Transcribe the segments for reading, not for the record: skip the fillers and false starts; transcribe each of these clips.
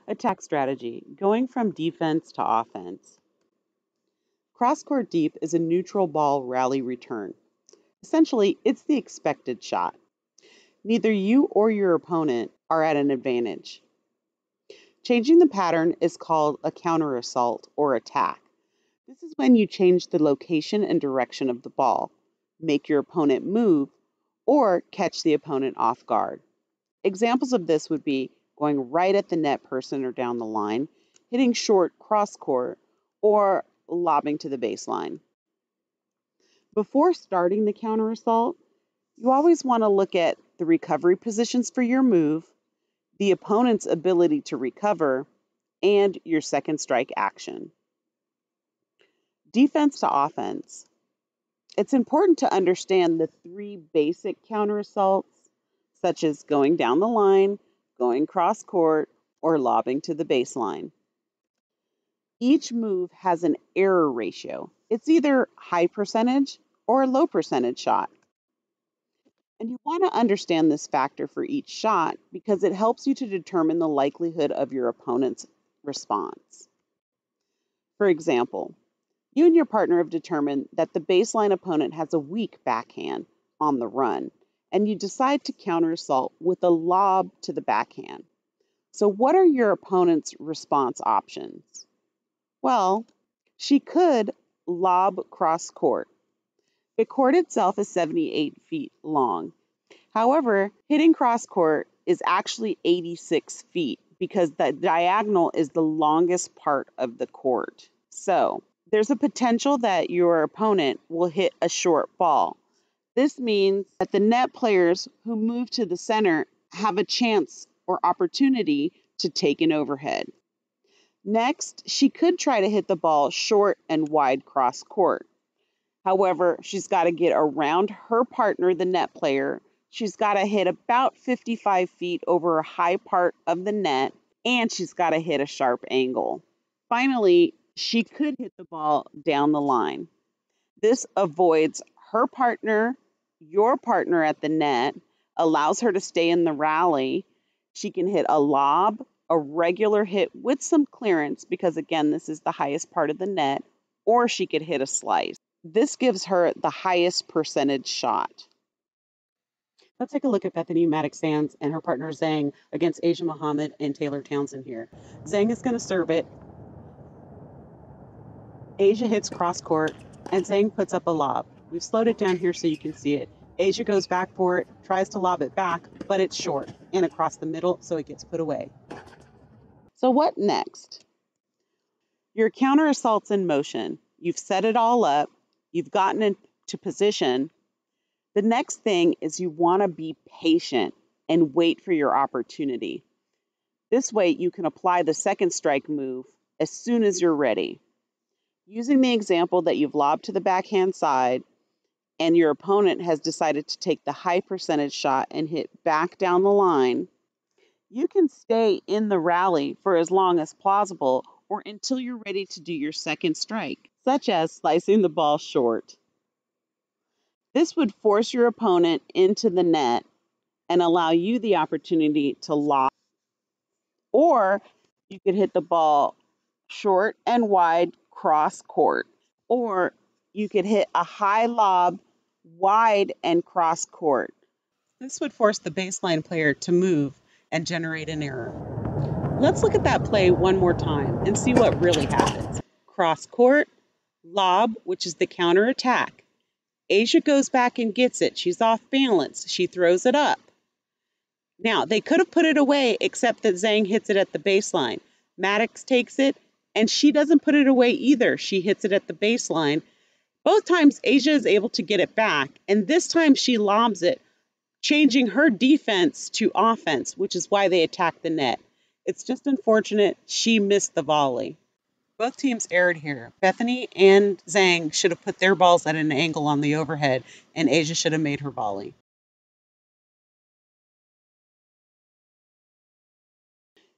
Attack strategy, going from defense to offense. Cross-court deep is a neutral ball rally return. Essentially, it's the expected shot. Neither you or your opponent are at an advantage. Changing the pattern is called a counter assault or attack. This is when you change the location and direction of the ball, make your opponent move, or catch the opponent off guard. Examples of this would be going right at the net person or down the line, hitting short cross court, or lobbing to the baseline. Before starting the counter assault, you always want to look at the recovery positions for your move, the opponent's ability to recover, and your second strike action. Defense to offense. It's important to understand the three basic counter assaults, such as going down the line, going cross court, or lobbing to the baseline. Each move has an error ratio. It's either high percentage or a low percentage shot. And you want to understand this factor for each shot because it helps you to determine the likelihood of your opponent's response. For example, you and your partner have determined that the baseline opponent has a weak backhand on the run, and you decide to counter assault with a lob to the backhand. So, what are your opponent's response options? Well, she could lob cross court. The court itself is 78 feet long. However, hitting cross court is actually 86 feet because the diagonal is the longest part of the court. So, there's a potential that your opponent will hit a short ball. This means that the net players who move to the center have a chance or opportunity to take an overhead. Next, she could try to hit the ball short and wide cross court. However, she's got to get around her partner, the net player. She's got to hit about 55 feet over a high part of the net, and she's got to hit a sharp angle. Finally, she could hit the ball down the line. This avoids her partner, your partner at the net, allows her to stay in the rally. She can hit a lob, a regular hit with some clearance, because again, this is the highest part of the net, or she could hit a slice. This gives her the highest percentage shot. Let's take a look at Bethany Maddox-Sands and her partner Zhang against Asia Muhammad and Taylor Townsend here. Zhang is going to serve it. Asia hits cross court, and Zhang puts up a lob. We've slowed it down here so you can see it. Asia goes back for it, tries to lob it back, but it's short and across the middle, so it gets put away. So what next? Your counter assault's in motion. You've set it all up. You've gotten into position. The next thing is you want to be patient and wait for your opportunity. This way you can apply the second strike move as soon as you're ready. Using the example that you've lobbed to the backhand side and your opponent has decided to take the high percentage shot and hit back down the line, you can stay in the rally for as long as plausible or until you're ready to do your second strike, such as slicing the ball short. This would force your opponent into the net and allow you the opportunity to lob. Or you could hit the ball short and wide cross court. Or you could hit a high lob wide and cross court. This would force the baseline player to move and generate an error. Let's look at that play one more time and see what really happens. Cross court, lob, which is the counter attack. Asia goes back and gets it. She's off balance. She throws it up. Now, they could have put it away, except that Zhang hits it at the baseline. Maddox takes it, and she doesn't put it away either. She hits it at the baseline. Both times, Asia is able to get it back, and this time she lobs it, changing her defense to offense, which is why they attack the net. It's just unfortunate she missed the volley. Both teams erred here. Bethany and Zhang should have put their balls at an angle on the overhead, and Asia should have made her volley.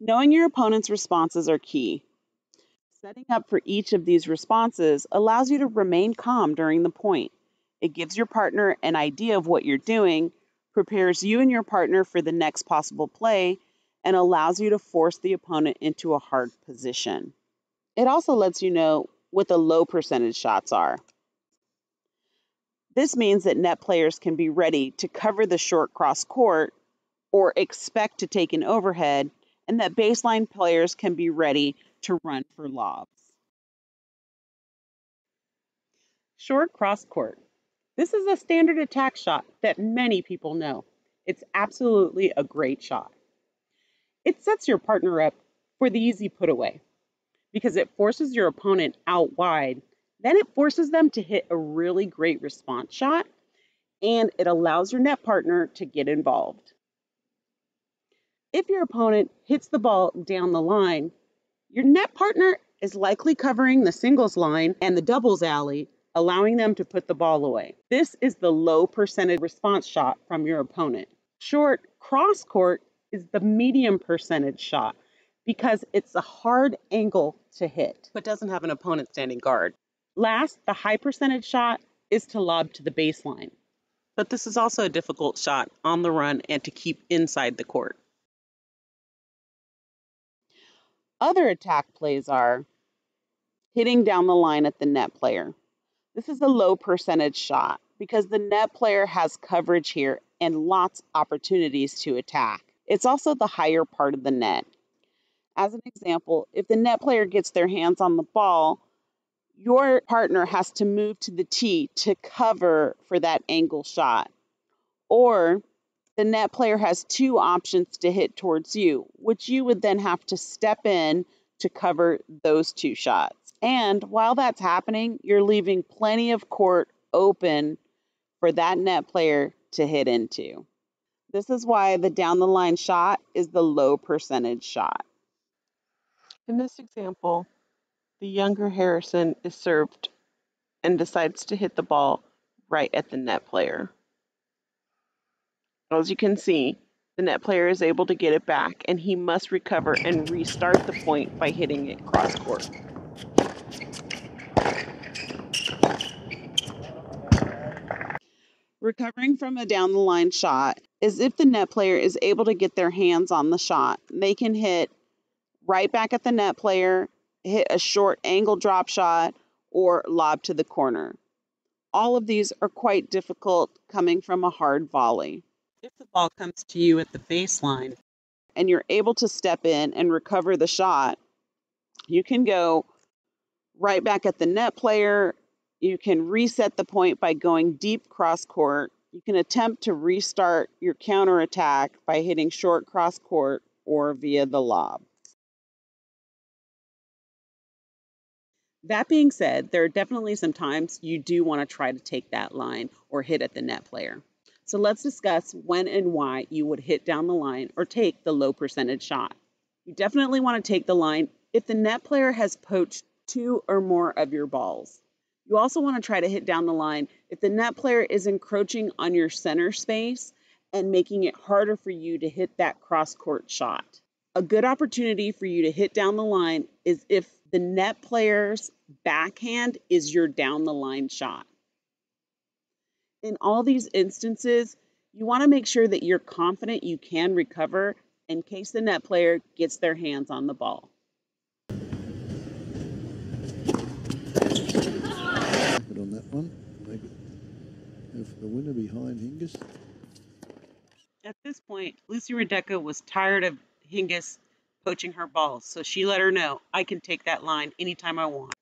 Knowing your opponent's responses are key. Setting up for each of these responses allows you to remain calm during the point. It gives your partner an idea of what you're doing, prepares you and your partner for the next possible play, and allows you to force the opponent into a hard position. It also lets you know what the low percentage shots are. This means that net players can be ready to cover the short cross court or expect to take an overhead, and that baseline players can be ready to run for lobs. Short cross court. This is a standard attack shot that many people know. It's absolutely a great shot. It sets your partner up for the easy put away because it forces your opponent out wide. Then it forces them to hit a really great response shot, and it allows your net partner to get involved. If your opponent hits the ball down the line, your net partner is likely covering the singles line and the doubles alley, allowing them to put the ball away. This is the low percentage response shot from your opponent. Short cross court is the medium percentage shot because it's a hard angle to hit, but doesn't have an opponent standing guard. Last, the high percentage shot is to lob to the baseline. But this is also a difficult shot on the run and to keep inside the court. Other attack plays are hitting down the line at the net player. This is a low percentage shot because the net player has coverage here and lots of opportunities to attack. It's also the higher part of the net. As an example, if the net player gets their hands on the ball, your partner has to move to the tee to cover for that angle shot. Or the net player has two options to hit towards you, which you would then have to step in to cover those two shots. And while that's happening, you're leaving plenty of court open for that net player to hit into. This is why the down the line shot is the low percentage shot. In this example, the younger Harrison is served and decides to hit the ball right at the net player. As you can see, the net player is able to get it back, and he must recover and restart the point by hitting it cross court. Recovering from a down the line shot is if the net player is able to get their hands on the shot. They can hit right back at the net player, hit a short angle drop shot, or lob to the corner. All of these are quite difficult coming from a hard volley. If the ball comes to you at the baseline and you're able to step in and recover the shot, you can go right back at the net player. You can reset the point by going deep cross court. You can attempt to restart your counterattack by hitting short cross court or via the lob. That being said, there are definitely some times you do want to try to take that line or hit at the net player. So let's discuss when and why you would hit down the line or take the low percentage shot. You definitely want to take the line if the net player has poached two or more of your balls. You also want to try to hit down the line if the net player is encroaching on your center space and making it harder for you to hit that cross-court shot. A good opportunity for you to hit down the line is if the net player's backhand is your down the line shot. In all these instances, you want to make sure that you're confident you can recover in case the net player gets their hands on the ball. On that one, maybe go for the winner behind Hingis. At this point, Lucy Radecka was tired of Hingis poaching her balls, so she let her know, I can take that line anytime I want.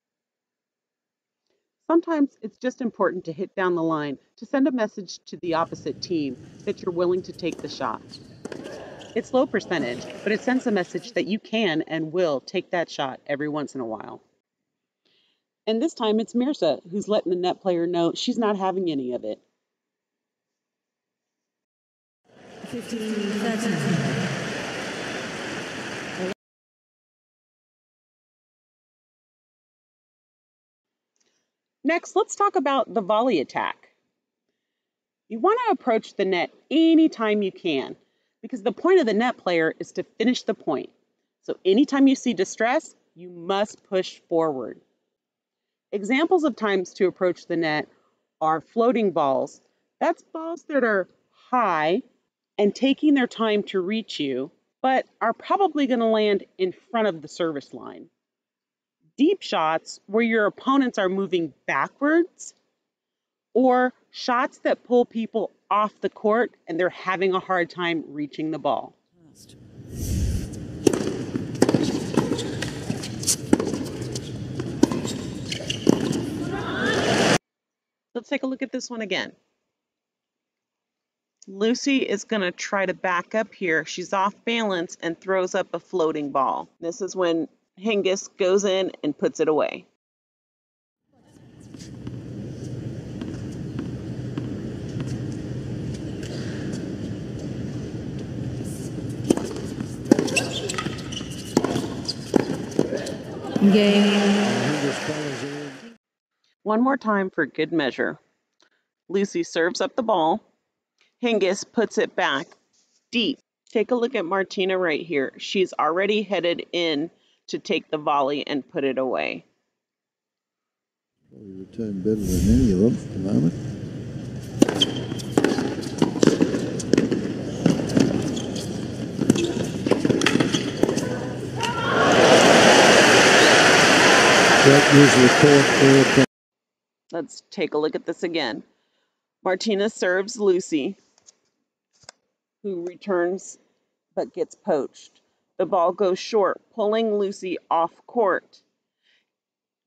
Sometimes it's just important to hit down the line to send a message to the opposite team that you're willing to take the shot. It's low percentage, but it sends a message that you can and will take that shot every once in a while. And this time it's Mirza who's letting the net player know she's not having any of it. 15-13. Next, let's talk about the volley attack. You want to approach the net anytime you can because the point of the net player is to finish the point. So anytime you see distress, you must push forward. Examples of times to approach the net are floating balls. That's balls that are high and taking their time to reach you. but are probably going to land in front of the service line. Deep shots, where your opponents are moving backwards, or shots that pull people off the court and they're having a hard time reaching the ball. Let's take a look at this one again. Lucy is going to try to back up here. She's off balance and throws up a floating ball. This is when Hingis goes in and puts it away. One more time for good measure. Lucy serves up the ball. Hingis puts it back deep. Take a look at Martina right here. She's already headed in to take the volley and put it away. Probably return better than any of them at the moment. That usually caught. Let's take a look at this again. Martina serves Lucy, who returns but gets poached. The ball goes short, pulling Lucy off court.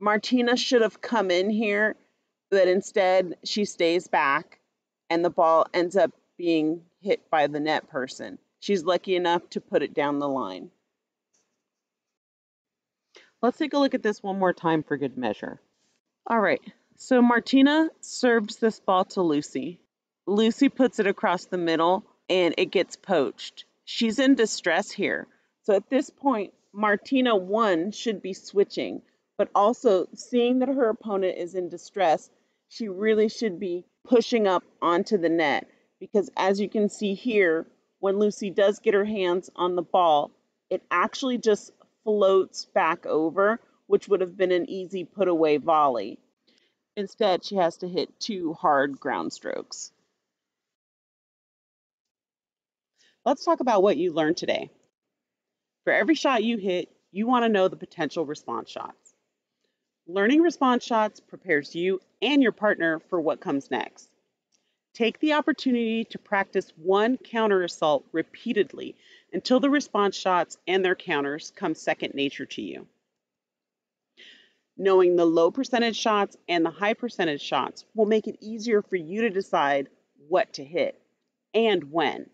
Martina should have come in here, but instead she stays back and the ball ends up being hit by the net person. She's lucky enough to put it down the line. Let's take a look at this one more time for good measure. All right, so Martina serves this ball to Lucy. Lucy puts it across the middle and it gets poached. She's in distress here. So at this point, Martina, one, should be switching, but also seeing that her opponent is in distress, she really should be pushing up onto the net, because as you can see here, when Lucy does get her hands on the ball, it actually just floats back over, which would have been an easy put away volley. Instead, she has to hit 2 hard ground strokes. Let's talk about what you learned today. For every shot you hit, you want to know the potential response shots. Learning response shots prepares you and your partner for what comes next. Take the opportunity to practice one counter assault repeatedly until the response shots and their counters come second nature to you. Knowing the low percentage shots and the high percentage shots will make it easier for you to decide what to hit and when.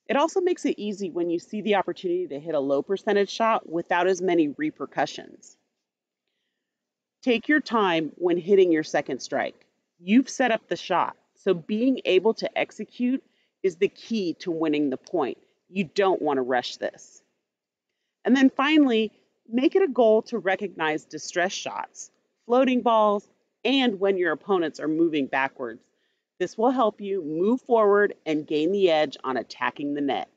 It also makes it easy when you see the opportunity to hit a low percentage shot without as many repercussions. Take your time when hitting your second strike. You've set up the shot, so being able to execute is the key to winning the point. You don't want to rush this. And then finally, make it a goal to recognize distress shots, floating balls, and when your opponents are moving backwards. This will help you move forward and gain the edge on attacking the net.